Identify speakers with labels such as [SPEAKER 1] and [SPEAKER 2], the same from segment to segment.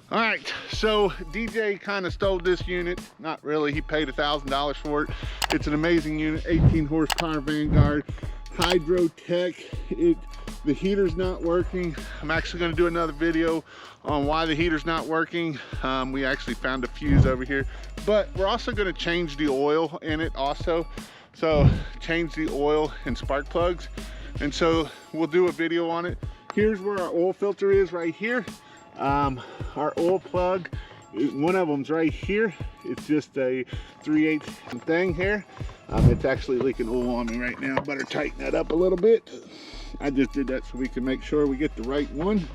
[SPEAKER 1] All right, so DJ kind of stole this unit. Not really, he paid $1,000 for it. It's an amazing unit, 18 horsepower Vanguard, Hydro Tech. The heater's not working. I'm actually gonna do another video on why the heater's not working. We actually found a fuse over here, but we're also gonna change the oil in it also. So change the oil and spark plugs. And so we'll do a video on it. Here's where our oil filter is right here. Our oil plug, one of them's right here. It's just a 3/8 thing here. It's actually leaking oil on me right now. Better tighten that up a little bit. I just did that so we can make sure we get the right one.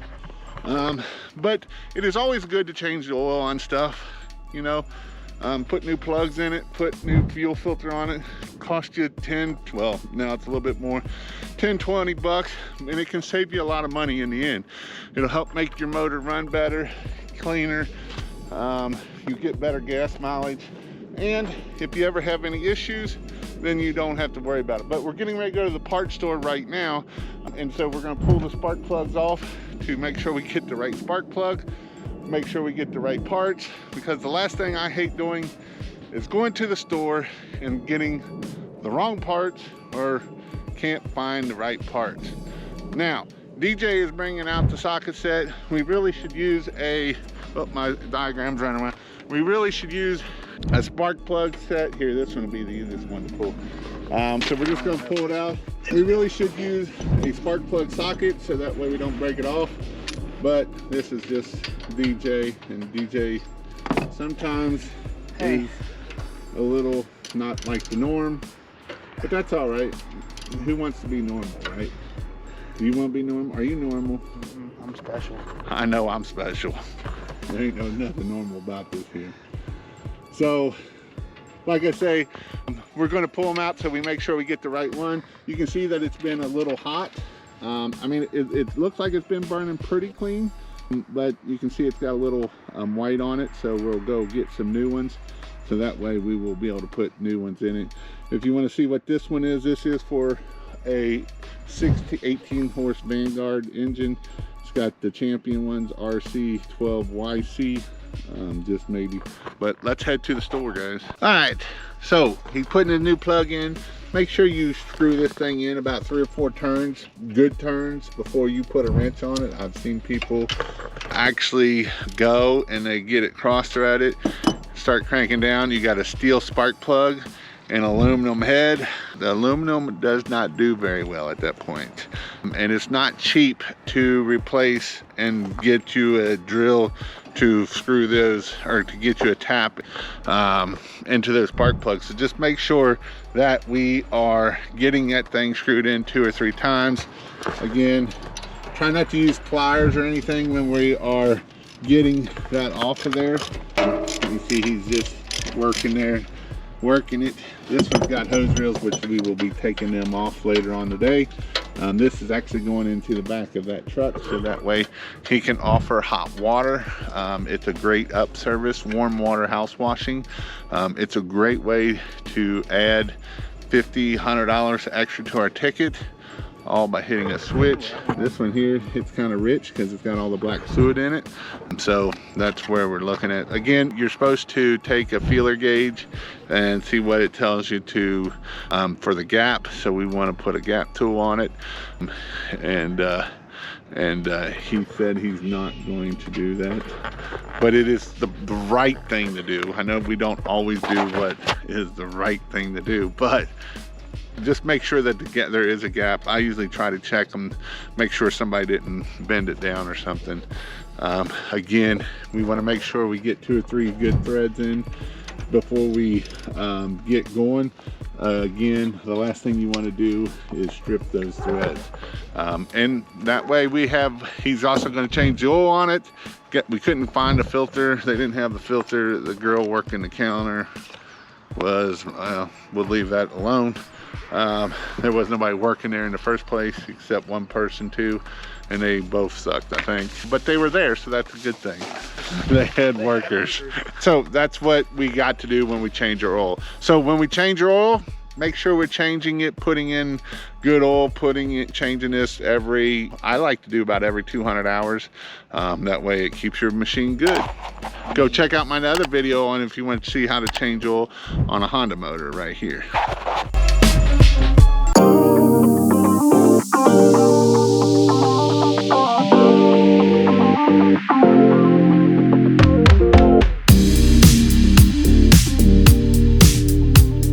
[SPEAKER 1] But it is always good to change the oil on stuff, you know. Put new plugs in it, put new fuel filter on it. Cost you 10, well, now it's a little bit more, 10, 20 bucks, and it can save you a lot of money in the end. It'll help make your motor run better, cleaner. You get better gas mileage. And if you ever have any issues, then you don't have to worry about it. But we're getting ready to go to the parts store right now. And so we're gonna pull the spark plugs off to make sure we get the right spark plug, make sure we get the right parts, because the last thing I hate doing is going to the store and getting the wrong parts or can't find the right parts. Now, DJ is bringing out the socket set. We really should use a, oh, my diagram's running around. We really should use a spark plug set. Here, this one will be the easiest one to pull. So we're just gonna pull it out. We really should use a spark plug socket so that way we don't break it off. But this is just DJ, and DJ sometimes is a little not like the norm, but that's all right. Who wants to be normal, right? Do you want to be normal? Are you normal?
[SPEAKER 2] I'm special.
[SPEAKER 1] I know I'm special. There ain't nothing normal about this here. So, like I say, we're going to pull them out so we make sure we get the right one. You can see that it's been a little hot. I mean, it looks like it's been burning pretty clean, but you can see it's got a little white on it. So we'll go get some new ones. So that way we will be able to put new ones in it. If you want to see what this one is, this is for a 18 horse Vanguard engine. It's got the champion ones, RC12YC, just maybe. But let's head to the store, guys. All right, so he's putting a new plug in. Make sure you screw this thing in about 3 or 4 turns, good turns, before you put a wrench on it. I've seen people actually go and they get it cross-threaded, start cranking down. You got a steel spark plug and aluminum head. The aluminum does not do very well at that point. And it's not cheap to replace and get you a drill to screw those, or to get you a tap into those spark plugs. So just make sure that we are getting that thing screwed in 2 or 3 times. Again, try not to use pliers or anything when we are getting that off of there. You see he's just working there, working it. This one's got hose reels, which we will be taking them off later on today. This is actually going into the back of that truck, so that way he can offer hot water. It's a great up service, warm water house washing. It's a great way to add $50, $100 extra to our ticket, all by hitting a switch. This one here, it's kind of rich because it's got all the black suet in it. So that's where we're looking at. Again, you're supposed to take a feeler gauge and see what it tells you to for the gap. So we want to put a gap tool on it. And he said he's not going to do that, but it is the right thing to do. I know we don't always do what is the right thing to do, but just make sure that there is a gap. I usually try to check them, make sure somebody didn't bend it down or something. Again, we want to make sure we get 2 or 3 good threads in before we get going. Again, the last thing you want to do is strip those threads. And that way he's also going to change the oil on it. We couldn't find a filter. They didn't have the filter. The girl working the counter was, we'll leave that alone. There was nobody working there in the first place except one person too, and they both sucked, I think, but they were there, so that's a good thing. They had workers. So that's what we got to do when we change our oil. So when we change our oil, make sure we're changing it, putting in good oil, changing this I like to do about every 200 hours. That way it keeps your machine good. Go check out my other video on if you want to see how to change oil on a Honda motor right here.